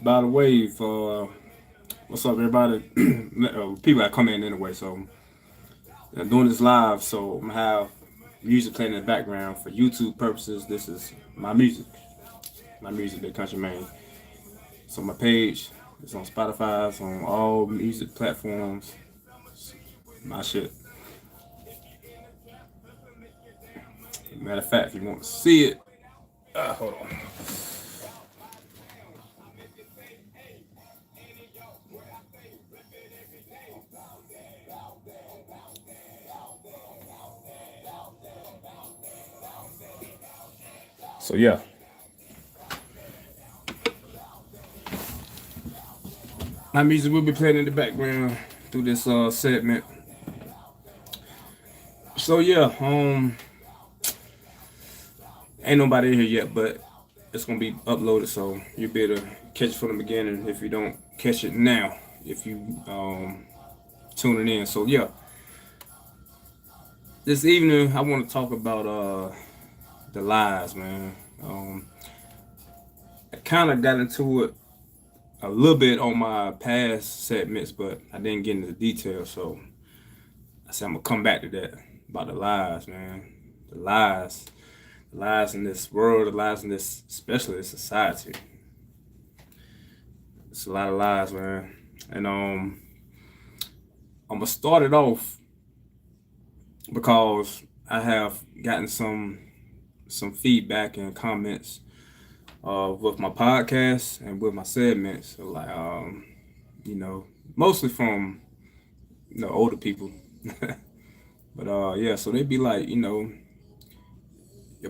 By the way, for what's up, everybody? People that come in anyway. So doing this live, so I'm gonna have music playing in the background for YouTube purposes. This is my music, the country main. So my page is on Spotify, it's on all music platforms. My shit. Matter of fact, if you want to see it, hold on. So yeah, my music will be playing in the background through this segment. So yeah, ain't nobody in here yet, but it's gonna be uploaded, so you'll be able to catch it from the beginning if you don't catch it now. If you tuning in, so yeah, this evening I want to talk about the lies, man. I kind of got into it a little bit on my past segments, but I didn't get into the details, so I said I'm gonna come back to that about the lies, man. The lies, the lies in this world, the lies in this, especially this society. It's a lot of lies, man. And I'm gonna start it off because I have gotten some feedback and comments with my podcast and with my segments. So like you know, mostly from older people. But yeah, so they be like, your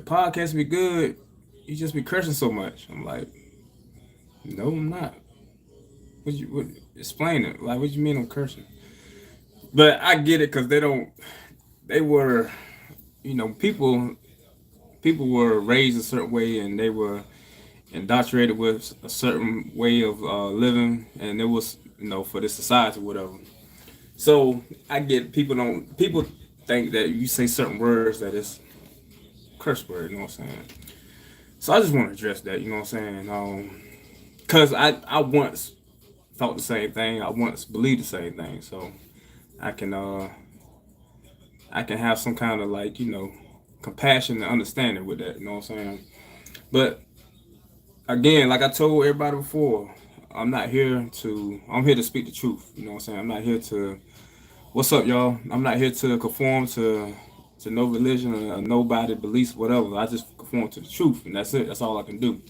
podcast be good. You just be cursing so much. I'm like, no, I'm not. What explain it? Like, what you mean I'm cursing? But I get it because they don't. They were, people were raised a certain way and they were indoctrinated with a certain way of living, and it was for this society, or whatever. So I get people think that you say certain words that it's curse word. You know what I'm saying? So I just want to address that. You know what I'm saying? Because I once thought the same thing. I once believed the same thing. So I can I can have some kind of like compassion and understanding with that. You know what I'm saying? But again, like I told everybody before, I'm here to speak the truth. You know what I'm saying? I'm not here to, what's up, y'all? I'm not here to conform to no religion or nobody beliefs, whatever. I just conform to the truth, and that's it. That's all I can do. You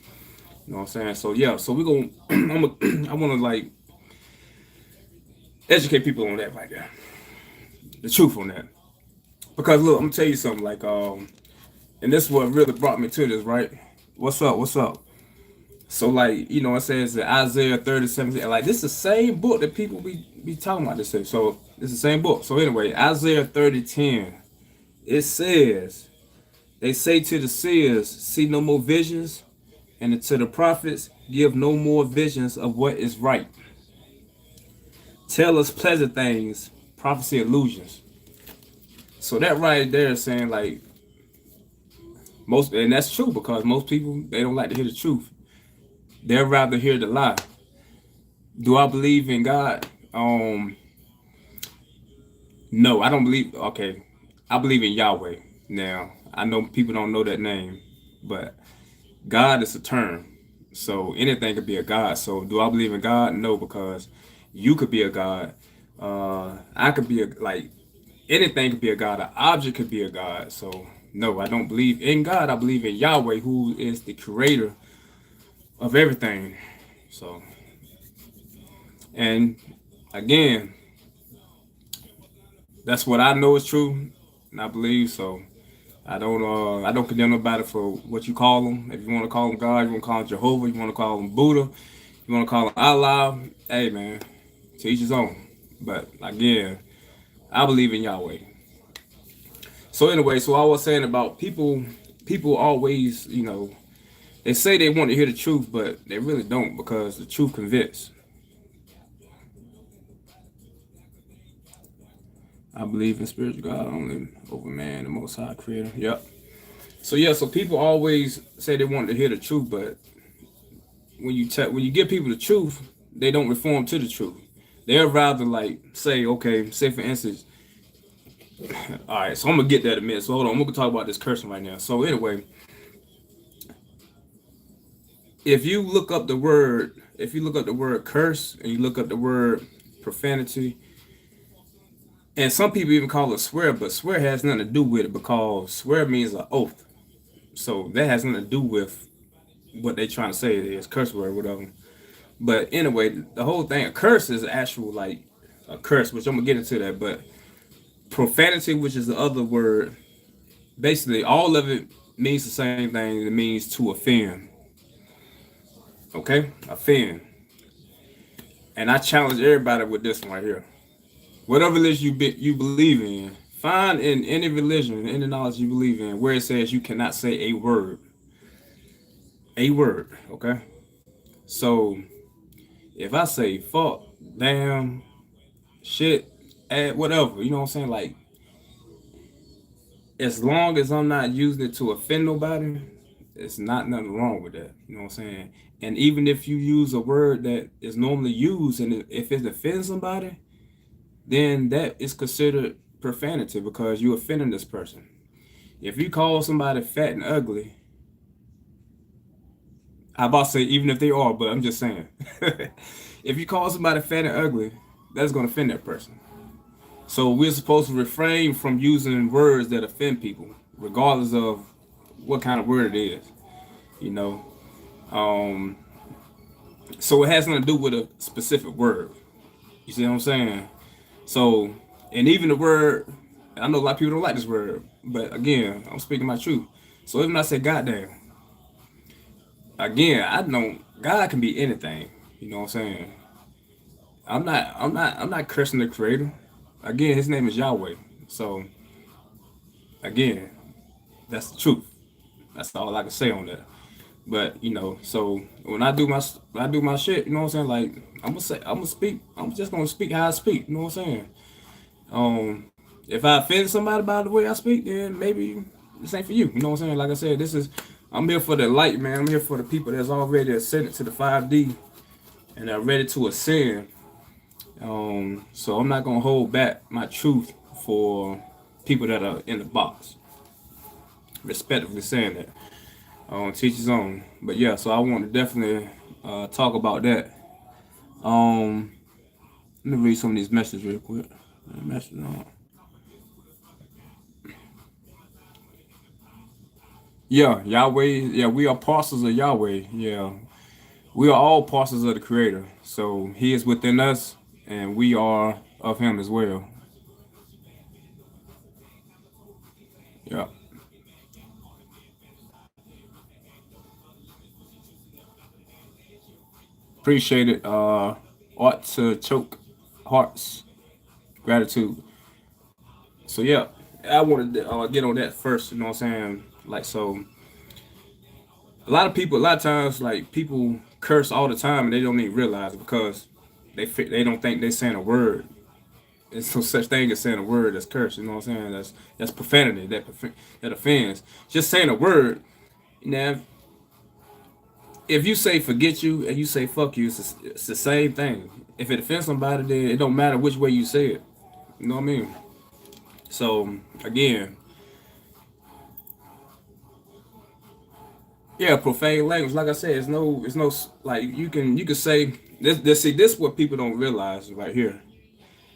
know what I'm saying? So yeah, so we're gonna I wanna like educate people on that right there. The truth on that. Because look, I'm gonna tell you something, like and this is what really brought me to this, right? What's up? What's up? So like, it says that Isaiah 30:17, like this is the same book that people be talking about this. So it's the same book. So anyway, Isaiah 30:10, it says, they say to the seers, see no more visions, and to the prophets, give no more visions of what is right. Tell us pleasant things, prophecy illusions. So that right there is saying like and that's true because most people, they don't like to hear the truth. They'd rather hear the lie. Do I believe in God? No, I don't believe. Okay, I believe in Yahweh. Now I know people don't know that name, but God is a term. So anything could be a God. So do I believe in God? No, because you could be a God. I could be like anything could be a God. An object could be a God. So no, I don't believe in God. I believe in Yahweh, who is the creator of everything. So, and again, that's what I know is true, and I believe. So I don't condemn nobody for what you call them. If you want to call them God, you want to call them Jehovah, you want to call them Buddha, you want to call them Allah. Hey man, to each his own. But again, I believe in Yahweh. So anyway, so I was saying about people always, they say they want to hear the truth, but they really don't, because the truth convicts. I believe in spiritual God only over man, the Most High Creator. Yep. So yeah, so people always say they want to hear the truth, but when you give people the truth, they don't reform to the truth. They'll rather like say, okay, say for instance, all right, so I'm gonna get that in a minute. So hold on, I'm gonna talk about this cursing right now. So anyway, if you look up the word curse and you look up the word profanity, and some people even call it swear, but swear has nothing to do with it because swear means an oath. So that has nothing to do with what they trying to say it is, curse word, whatever. But anyway, the whole thing, a curse is actual like a curse, which I'm gonna get into that. But profanity, which is the other word, basically all of it means the same thing. It means to offend. Okay, offend. And I challenge everybody with this one right here. Whatever religion you believe in, find in any religion, any knowledge you believe in, where it says you cannot say a word. A word, okay? So if I say fuck, damn, shit, whatever, you know what I'm saying? Like, as long as I'm not using it to offend nobody, it's not nothing wrong with that. You know what I'm saying? And even if you use a word that is normally used and if it offends somebody, then that is considered profanity because you offending this person. If you call somebody fat and ugly, I about to say even if they are, but I'm just saying. If you call somebody fat and ugly, that's gonna offend that person. So we're supposed to refrain from using words that offend people, regardless of what kind of word it is. You know. Um, so it has nothing to do with a specific word. You see what I'm saying? So, and even the word, I know a lot of people don't like this word, but again, I'm speaking my truth. So even when I say goddamn, again, I know God can be anything. You know what I'm saying? I'm not cursing the creator. Again, his name is Yahweh. So again, that's the truth. That's all I can say on that. But you know, so when I do my shit, you know what I'm saying? Like I'm gonna speak. I'm just gonna speak how I speak. You know what I'm saying? If I offend somebody by the way I speak, then maybe this ain't for you. You know what I'm saying? Like I said, I'm here for the light, man. I'm here for the people that's already ascended to the 5D and are ready to ascend. So I'm not gonna hold back my truth for people that are in the box. Respectfully saying that. Teach his own. But yeah, so I want to definitely talk about that. Let me read some of these messages real quick. Yeah, Yahweh. Yeah, we are parcels of Yahweh. Yeah, we are all parcels of the Creator. So He is within us, and we are of Him as well. Yeah, appreciate it. Ought to choke hearts, gratitude. So yeah, I wanted to get on that first. You know what I'm saying? Like so, a lot of times, like people curse all the time and they don't even realize it because they don't think they're saying a word. There's no such thing as saying a word that's curse. You know what I'm saying? That's profanity. That offends. Just saying a word. Now, if you say forget you and you say fuck you, it's the same thing. If it offends somebody, then it don't matter which way you say it. You know what I mean? So again, yeah, profane language. Like I said, it's no like you can say this. See, this is what people don't realize right here.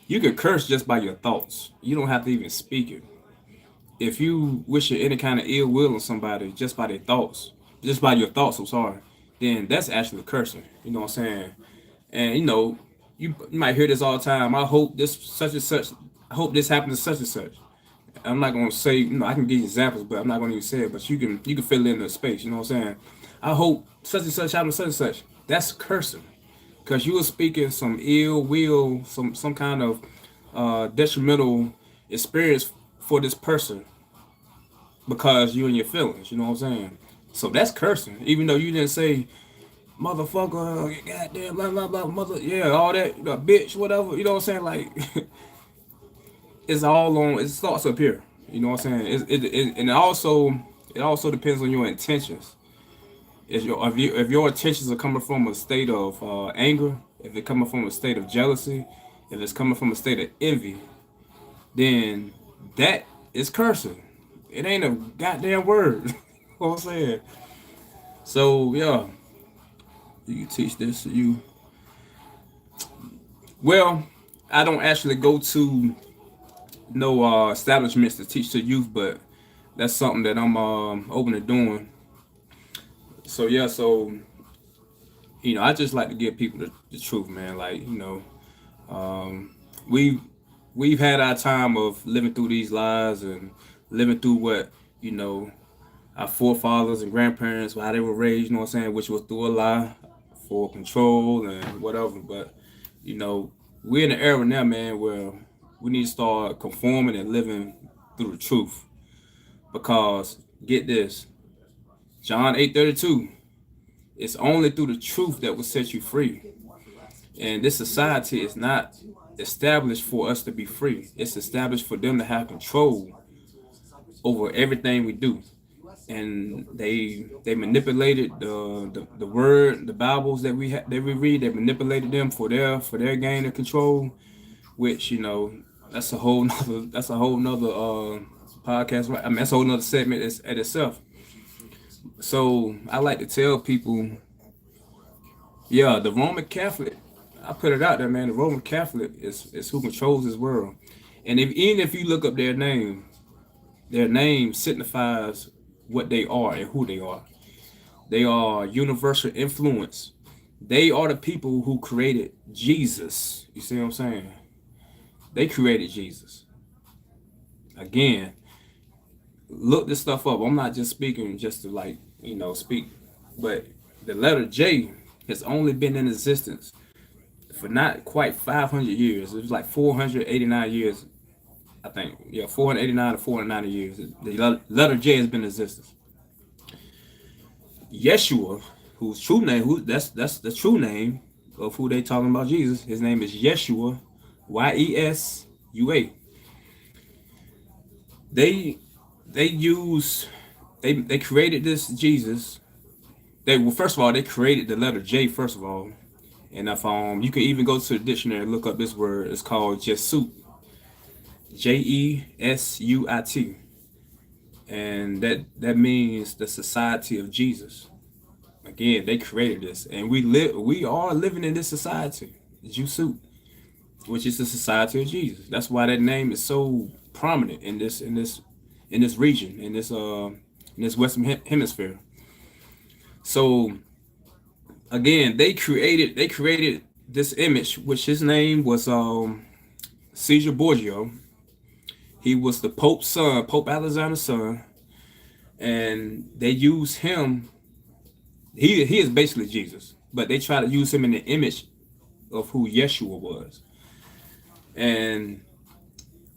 You can curse just by your thoughts. You don't have to even speak it. If you wish any kind of ill will on somebody just by their thoughts, just by your thoughts, I'm sorry, then that's actually cursing. You know what I'm saying? And you know, you might hear this all the time. I hope this such and such. I hope this happens to such and such. I'm not gonna say, I can give you examples, but I'm not gonna even say it. But you can fill in the space. You know what I'm saying? I hope such and such happens to such and such. That's cursing, because you were speaking some ill will, some kind of detrimental experience for this person because you and your feelings. You know what I'm saying? So that's cursing, even though you didn't say motherfucker, goddamn, blah blah blah, mother, yeah, all that, bitch, whatever. You know what I'm saying? Like it's all on. It starts up here. You know what I'm saying? And it also depends on your intentions. If your intentions are coming from a state of anger, if it's coming from a state of jealousy, if it's coming from a state of envy, then that is cursing. It ain't a goddamn word. You know what I'm saying? So yeah, you teach this to you. Well, I don't actually go to no establishments to teach to youth, but that's something that I'm open to doing. So yeah, so I just like to give people the truth, man. Like we've we've had our time of living through these lies and living through what you know our forefathers and grandparents, how they were raised. You know what I'm saying, which was through a lie for control and whatever. But you know, we're in an era now, man, where we need to start conforming and living through the truth. Because get this, John 8:32. It's only through the truth that will set you free. And this society is not established for us to be free. It's established for them to have control over everything we do. And they manipulated the word, the Bibles that we read. They manipulated them for their gain and control. Which that's a whole nother podcast. Right? I mean, that's a whole nother segment at itself. So I like to tell people, yeah, the Roman Catholic. I put it out there, man. The Roman Catholic is who controls this world. And even if you look up their name signifies what they are and who they are. They are universal influence. They are the people who created Jesus. You see what I'm saying? They created Jesus. Again, look this stuff up. I'm not just speaking just to speak, but the letter J has only been in existence for not quite 500 years. It was like 489 years, I think. Yeah, 489 to 490 years. The letter J has been in existence. Yeshua, whose true name, that's the true name of who they talking about, Jesus. His name is Yeshua, Yesua. They they created this Jesus. First of all, they created the letter J first of all. And if you can even go to the dictionary and look up this word. It's called Jesuit, Jesuit, and that means the society of Jesus. Again, they created this, and we are living in this society, Jesuit, which is the society of Jesus. That's why that name is so prominent in this region, in this Western Hemisphere. So again, they created this image, which his name was Caesar Borgia. He was the Pope's son, Pope Alexander's son, and they use him. He is basically Jesus, but they try to use him in the image of who Yeshua was. And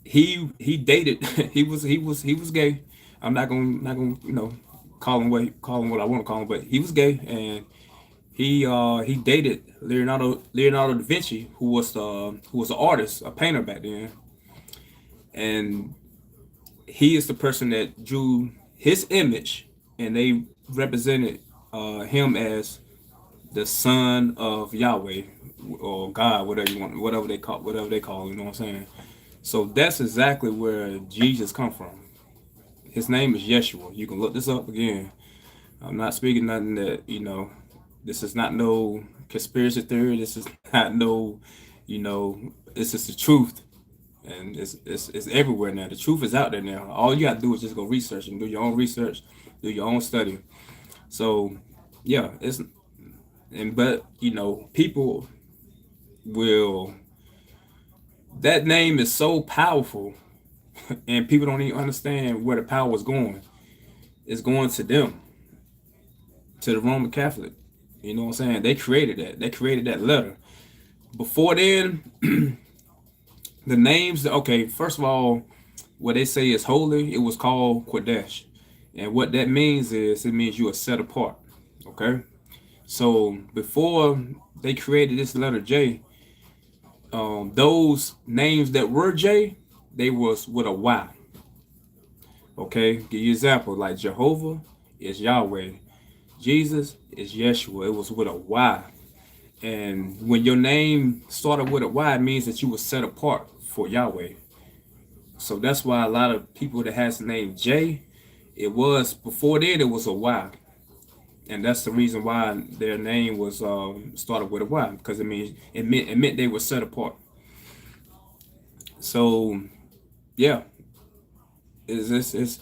he dated. he was gay. I'm not gonna call him what I want to call him, but he was gay, and he dated Leonardo da Vinci, who was an artist, a painter back then, and he is the person that drew his image, and they represented him as the son of Yahweh or God, whatever they call him, you know what I'm saying? So that's exactly where Jesus come from. His name is Yeshua. You can look this up again. I'm not speaking nothing that, this is not no conspiracy theory. This is not no, this is the truth. And it's everywhere now. The truth is out there now. All you got to do is just go research and do your own research, do your own study. So, yeah, but people will, that name is so powerful and people don't even understand where the power is going. It's going to them, to the Roman Catholic. You know what I'm saying? They created that. They created that letter. Before then, the names, okay, first of all, what they say is holy, it was called Kodesh. And what that means is, it means you are set apart. Okay? So before they created this letter J, those names that were J, they was with a Y. Okay? Give you an example, like Jehovah is Yahweh. Jesus is Yeshua. It was with a Y. And when your name started with a Y, it means that you were set apart for Yahweh. So that's why a lot of people that has the name J, it was before then it was a Y, and that's the reason why their name was started with a Y, because it meant they were set apart. So yeah, it's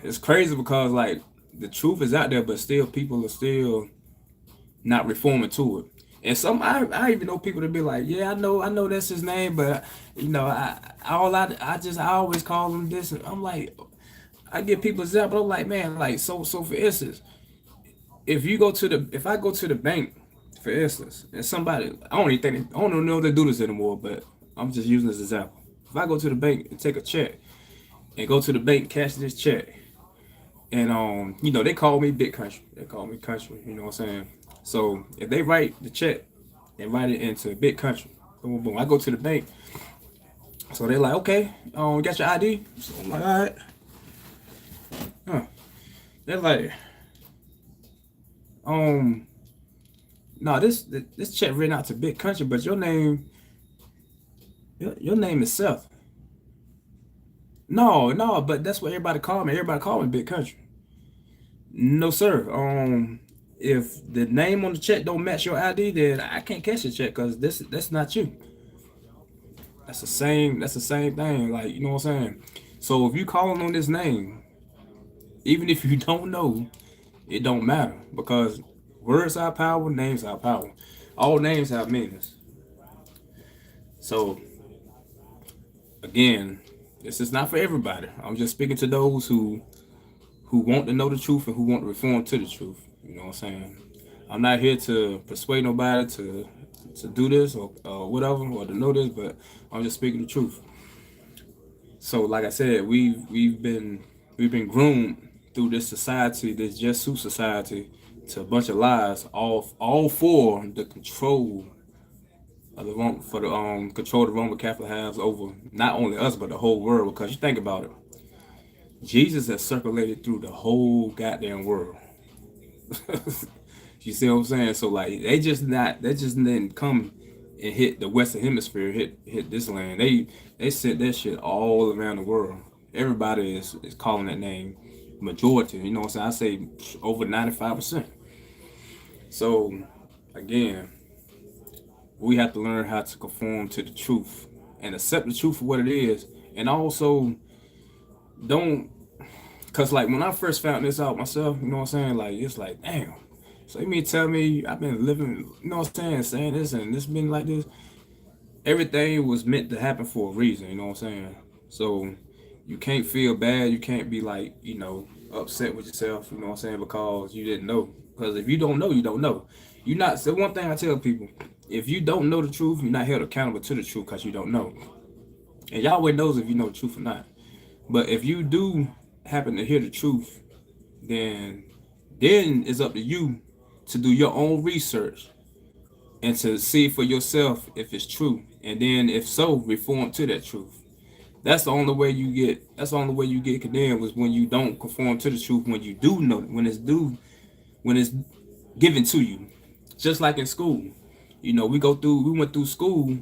it's crazy because like the truth is out there, but still people are still not reforming to it. And some I even know people that be like, yeah, I know that's his name, but I always call him this. And I'm like, I give people example. I'm like, man, like so for instance, if I go to the bank, for instance, and somebody I don't even know if they do this anymore, but I'm just using this example. If I go to the bank and take a check and go to the bank cash this check, and they call me big country, they call me country, you know what I'm saying? So if they write the check and write it into big country, boom boom boom, I go to the bank, so they're like, okay, got your ID? So I'm like, all right. Huh. They're like, um no, this check written out to big country, but your name is Seth. No, but that's what everybody call me. Everybody call me big country. No, sir. If the name on the check don't match your ID, then I can't cash the check because that's not you. That's the same. That's the same thing. Like, you know what I'm saying. So if you calling on this name, even if you don't know, it don't matter because words have power, names have power. All names have meanings. So again, this is not for everybody. I'm just speaking to those who want to know the truth and who want to reform to the truth. You know what I'm saying? I'm not here to persuade nobody to do this or whatever or to know this, but I'm just speaking the truth. So, like I said, we've been groomed through this society, this Jesus society, to a bunch of lies, all for the control of the control the Roman Catholic has over not only us but the whole world. Because you think about it, Jesus has circulated through the whole goddamn world. You see what I'm saying? So like they just didn't come and hit the Western Hemisphere, hit this land. They sent that shit all around the world. Everybody is calling that name. Majority, you know what I'm saying? I say over 95%. So again, we have to learn how to conform to the truth and accept the truth for what it is, and also don't, cause like when I first found this out myself, you know what I'm saying? Like it's like, damn. So you mean tell me I've been living, you know what I'm saying this and this been like this. Everything was meant to happen for a reason, you know what I'm saying? So you can't feel bad, you can't be like, upset with yourself, you know what I'm saying, because you didn't know. Because if you don't know, you don't know. You're not, so one thing I tell people, if you don't know the truth, you're not held accountable to the truth because you don't know. And Yahweh knows if you know the truth or not. But if you do happen to hear the truth, then it's up to you to do your own research and to see for yourself if it's true. And then if so, reform to that truth. That's the only way you get. That's the only way you get condemned was when you don't conform to the truth. When you do know, when it's given to you. Just like in school, we went through school,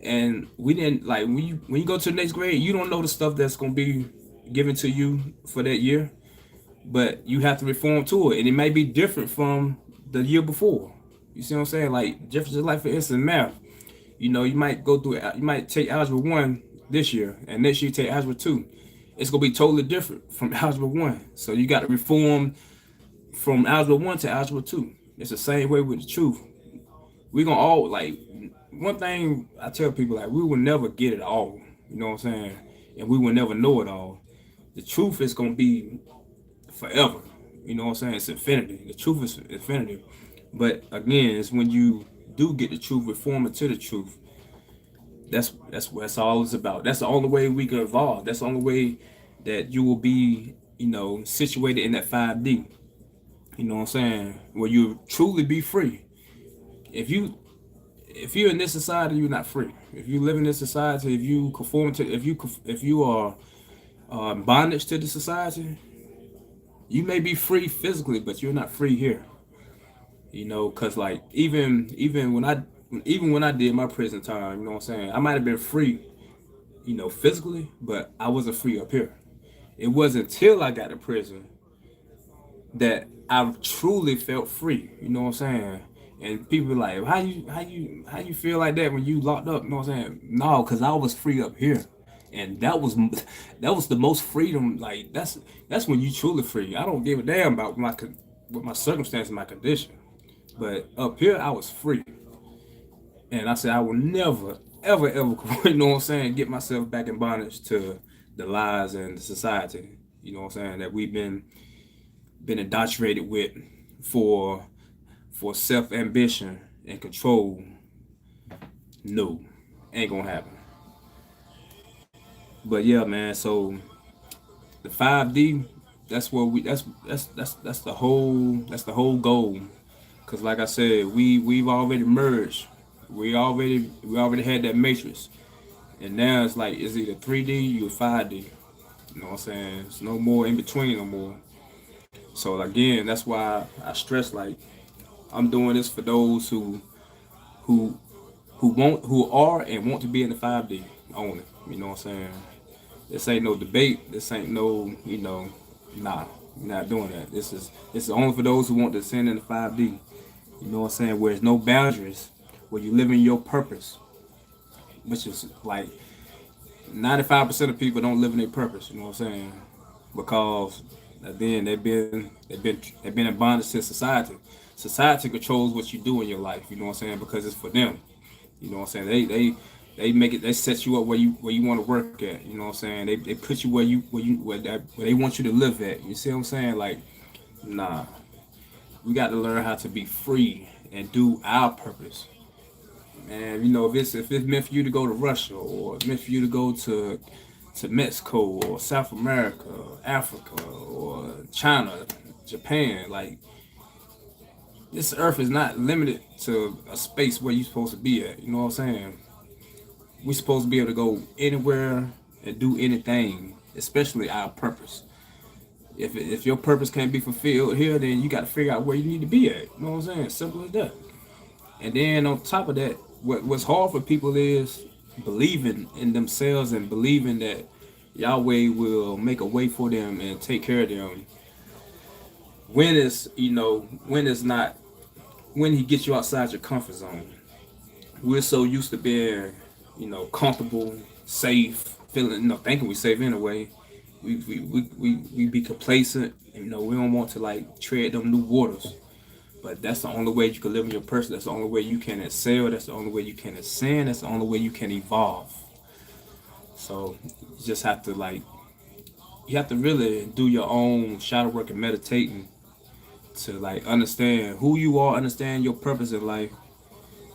and we didn't like when you go to the next grade, you don't know the stuff that's gonna be given to you for that year, but you have to reform to it, and it may be different from the year before. You see what I'm saying? Like just like for instance, math. You might take algebra 1 this year, and next year you take algebra 2. It's gonna be totally different from algebra 1. So you got to reform from algebra 1 to algebra 2. It's the same way with the truth. We gonna all like one thing I tell people, like we will never get it all. You know what I'm saying? And we will never know it all. The truth is gonna be forever. You know what I'm saying? It's infinity. The truth is infinity. But again, it's when you do get the truth, reforming to the truth. That's what it's all it's about. That's the only way we can evolve. That's the only way that you will be, situated in that 5D. You know what I'm saying? Where you truly be free. If you're in this society, you're not free. If you live in this society, if you conform to, if you are bondage to the society, You may be free physically, but you're not free here. You know, cause like even when I did my prison time, you know what I'm saying, I might have been free, you know, physically, but I wasn't free up here. It wasn't until I got to prison that I truly felt free. You know what I'm saying? And people be like, how you feel like that when you locked up? You know what I'm saying? No, cause I was free up here, and that was the most freedom. Like that's when you truly free. I don't give a damn about with my circumstance and my condition, but up here I was free, and I said I will never ever you know what I'm saying, get myself back in bondage to the lies and the society. You know what I'm saying, that we've been indoctrinated with for self ambition and control. No, ain't gonna happen. But yeah, man. So the 5D, that's where we that's the whole goal. Cause like I said, we've already merged. We already had that matrix, and now it's like it's either 3D or 5D. You know what I'm saying? It's no more in between no more. So again, that's why I stress like I'm doing this for those who who are and want to be in the 5D only. You know what I'm saying? This ain't no debate. This ain't no, nah, we're not doing that. This is only for those who want to ascend in the 5D. You know what I'm saying? Where there's no boundaries, where you live in your purpose, which is like 95% of people don't live in their purpose. You know what I'm saying? Because then they've been in bondage to society. Society controls what you do in your life. You know what I'm saying? Because it's for them. You know what I'm saying? They make it. They set you up where you want to work at. You know what I'm saying? They put you where they want you to live at. You see what I'm saying? Like, nah, we got to learn how to be free and do our purpose. And you know, if it's meant for you to go to Russia, or it's meant for you to go to Mexico or South America, Africa or China, Japan, like this earth is not limited to a space where you're supposed to be at. You know what I'm saying? We're supposed to be able to go anywhere and do anything, especially our purpose. If your purpose can't be fulfilled here, then you got to figure out where you need to be at. You know what I'm saying? Simple as that. And then on top of that, what's hard for people is believing in themselves and believing that Yahweh will make a way for them and take care of them when it's not, when he gets you outside your comfort zone. We're so used to being, comfortable, safe, feeling, thinking we safe anyway. We be complacent. We don't want to like tread them new waters. But that's the only way you can live in your person. That's the only way you can excel. That's the only way you can ascend. That's the only way you can evolve. So you just have to you have to really do your own shadow work and meditating to like understand who you are, understand your purpose in life,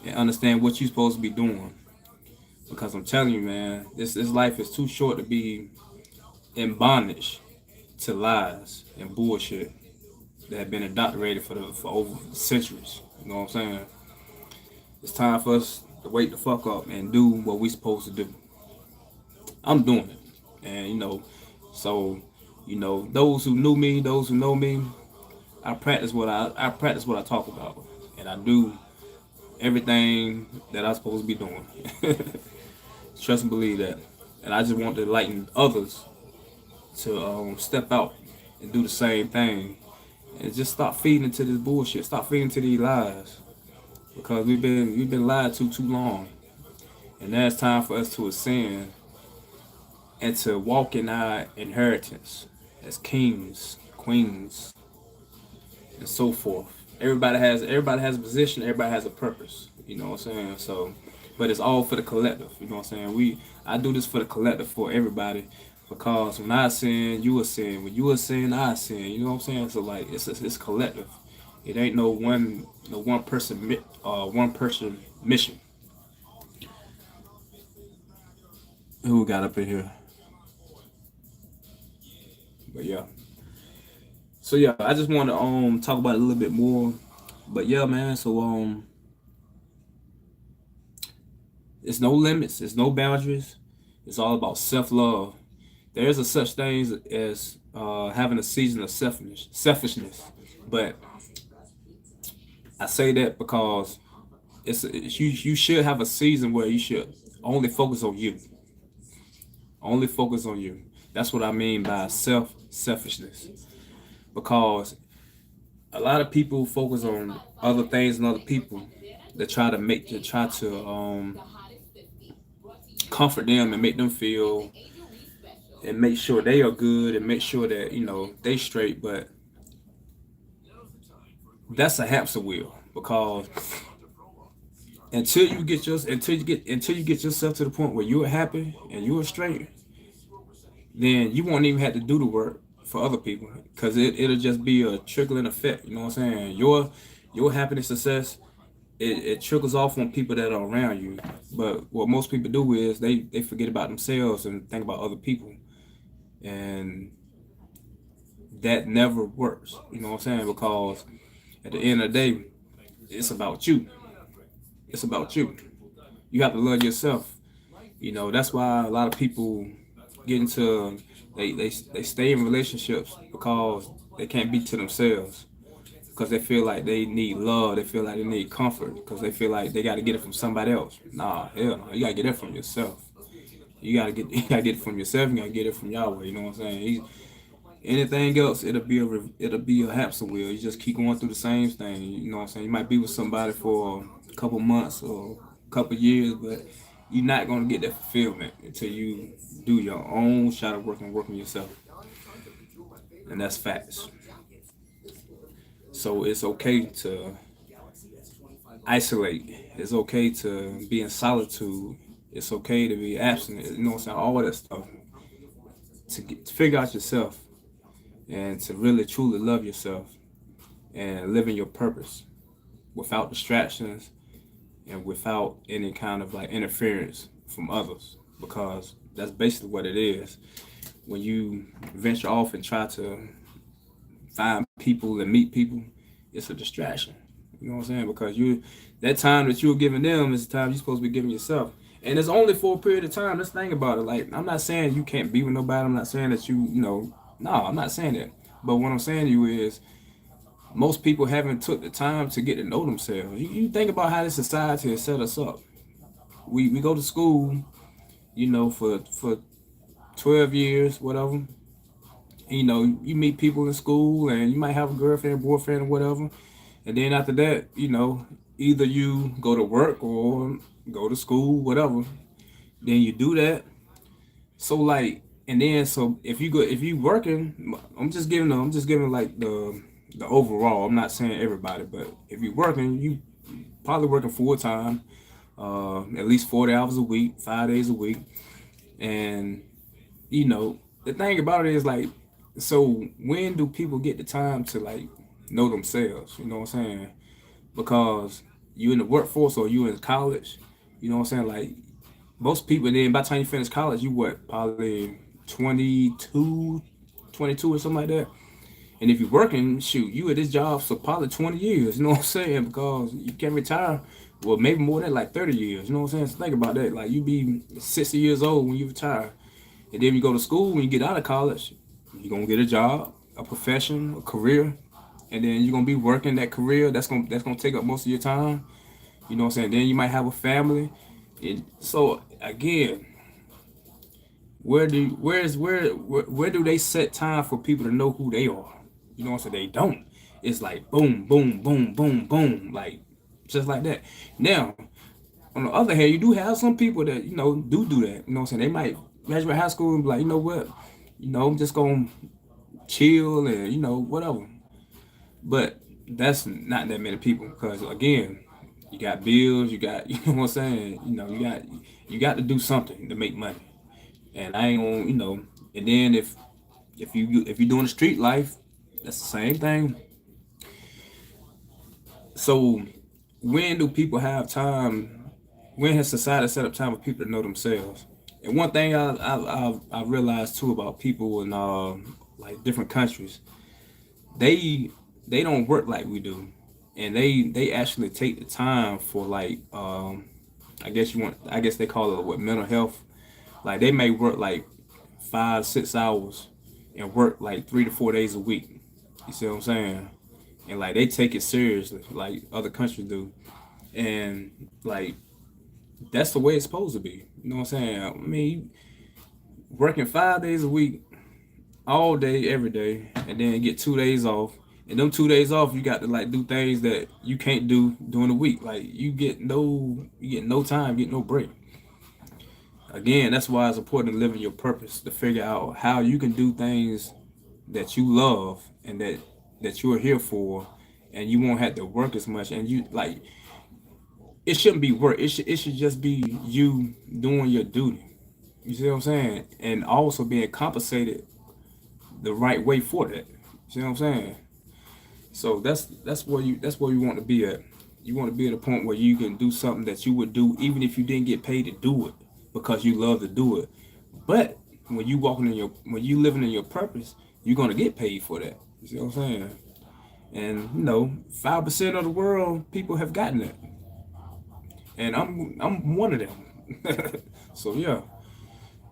and understand what you're supposed to be doing. Because I'm telling you, man, this life is too short to be in bondage to lies and bullshit that have been indoctrinated for over centuries. You know what I'm saying? It's time for us to wake the fuck up and do what we supposed to do. I'm doing it, and so those who knew me, those who know me, I practice what I talk about, and I do everything that I'm supposed to be doing. Trust and believe that, and I just want to enlighten others to step out and do the same thing, and just stop feeding into this bullshit. Stop feeding into these lies, because we've been lied to too long, and now it's time for us to ascend and to walk in our inheritance as kings, queens, and so forth. Everybody has a position. Everybody has a purpose. You know what I'm saying? So, but it's all for the collective. You know what I'm saying? I do this for the collective, for everybody, because when I sin, you ascend. When you ascend, I ascend. You know what I'm saying? So like it's collective. It ain't no one person mission. Who we got up in here? But yeah. So yeah, I just want to talk about it a little bit more. But yeah, man. So it's no limits. It's no boundaries. It's all about self love. There is a such thing as having a season of selfishness. But I say that because you should have a season where you should only focus on you, only focus on you. That's what I mean by selfishness. Because a lot of people focus on other things and other people to try to comfort them and make them feel and make sure they are good and make sure that they straight. But that's a hamster wheel because until you get yourself to the point where you're happy and you're straight, then you won't even have to do the work for other people because it'll just be a trickling effect. You know what I'm saying? Your happiness, success, it trickles off on people that are around you. But what most people do is they forget about themselves and think about other people, and that never works. You know what I'm saying? Because at the end of the day, it's about you. It's about you. You have to love yourself. That's why a lot of people get into they stay in relationships because they can't be to themselves. Because they feel like they need love, they feel like they need comfort, because they feel like they got to get it from somebody else. Nah, hell no, you gotta get it from yourself. You gotta get it from yourself. You gotta get it from Yahweh. You know what I'm saying? Anything else, it'll be a hamster wheel. You just keep going through the same thing. You know what I'm saying? You might be with somebody for a couple months or a couple years, but you're not gonna get that fulfillment until you do your own shadow work and work on yourself, and that's facts. So it's okay to isolate. It's okay to be in solitude. It's okay to be abstinent. You know what I'm saying? All that stuff to figure out yourself and to really truly love yourself and live in your purpose without distractions and without any kind of like interference from others, because that's basically what it is. When you venture off and try to find people and meet people, it's a distraction. You know what I'm saying? Because that time that you're giving them is the time you're supposed to be giving yourself. And it's only for a period of time. Let's think about it. Like, I'm not saying you can't be with nobody. I'm not saying that no, I'm not saying that. But what I'm saying to you is most people haven't took the time to get to know themselves. You think about how this society has set us up. We go to school, for 12 years, whatever. You meet people in school and you might have a girlfriend, boyfriend, or whatever. And then after that, either you go to work or go to school, whatever. Then you do that. So like, and then so if you working, I'm just giving like the overall. I'm not saying everybody, but if you're working, you probably working full time, at least 40 hours a week, 5 days a week, and the thing about it is like, so when do people get the time to like know themselves? You know what I'm saying? Because you in the workforce or you in college, you know what I'm saying? Like most people, then by the time you finish college, you what, probably 22, 22 or something like that. And if you're working, shoot, you at this job for probably 20 years, you know what I'm saying? Because you can retire, well, maybe more than like 30 years, you know what I'm saying? So think about that. Like you be 60 years old when you retire. And then you go to school, when you get out of college, you're going to get a job, a profession, a career. And then you're going to be working that career. That's gonna take up most of your time. You know what I'm saying? Then you might have a family. And so again, where do they set time for people to know who they are? You know what I'm saying? They don't. It's like boom, boom, boom, boom, boom, like just like that. Now, on the other hand, you do have some people that do that. You know what I'm saying? They might graduate high school and be like, you know what, I'm just gonna chill and whatever. But that's not that many people because again, you got bills, you got you know what I'm saying. You got to do something to make money. And I ain't gonna, and then if you're doing the street life, that's the same thing. So when do people have time? When has society set up time for people to know themselves? And one thing I realized too about people in like different countries, they they don't work like we do, and they actually take the time for like I guess they call it what, mental health. Like they may work like 5, 6 hours and work like 3 to 4 days a week. You see what I'm saying? And like they take it seriously, like other countries do. And like that's the way it's supposed to be. You know what I'm saying? I mean, working 5 days a week, all day, every day, and then get 2 days off. And them 2 days off, you got to like do things that you can't do during the week. Like you get no time, get no break. Again, that's why it's important to live in your purpose, to figure out how you can do things that you love and that you're here for, and you won't have to work as much. And you like it shouldn't be work. It should just be you doing your duty. You see what I'm saying? And also being compensated the right way for that. You see what I'm saying? So that's where you want to be at. You want to be at a point where you can do something that you would do even if you didn't get paid to do it because you love to do it. But when you living in your purpose, you're gonna get paid for that. You see what I'm saying? And 5% of the world people have gotten it, and I'm one of them. So yeah.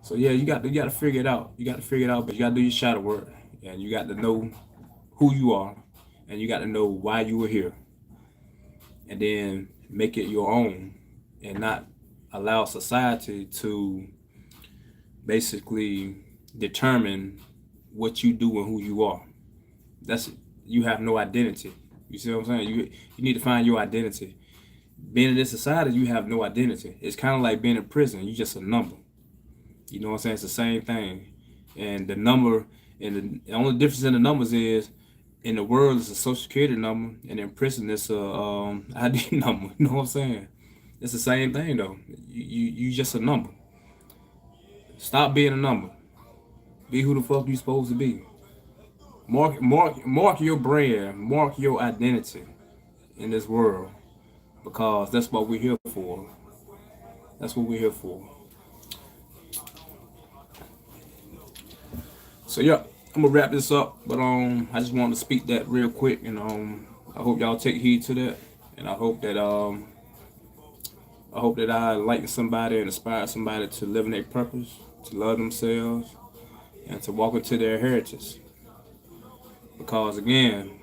So yeah, you got to figure it out. You got to figure it out, but you got to do your shadow work, and you got to know who you are, and you got to know why you were here, and then make it your own, and not allow society to basically determine what you do and who you are. That's You have no identity. You see what I'm saying? You need to find your identity. Being in this society, you have no identity. It's kind of like being in prison. You're just a number. You know what I'm saying? It's the same thing. And the number, and the only difference in the numbers is, in the world it's a social security number, and in prison it's a ID number. You know what I'm saying? It's the same thing though. You just a number. Stop being a number. Be who the fuck you supposed to be. Mark your brand. Mark your identity in this world, because that's what we're here for. That's what we're here for. So yeah, I'm gonna wrap this up, but I just wanted to speak that real quick, and I hope y'all take heed to that, and I hope that I enlighten somebody and inspire somebody to live in their purpose, to love themselves, and to walk into their heritage. Because again,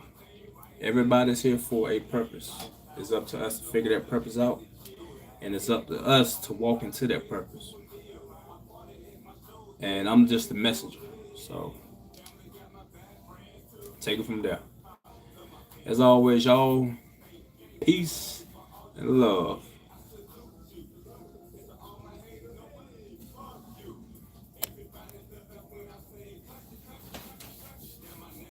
everybody's here for a purpose. It's up to us to figure that purpose out, and it's up to us to walk into that purpose. And I'm just the messenger. So take it from there. As always, y'all, peace and love.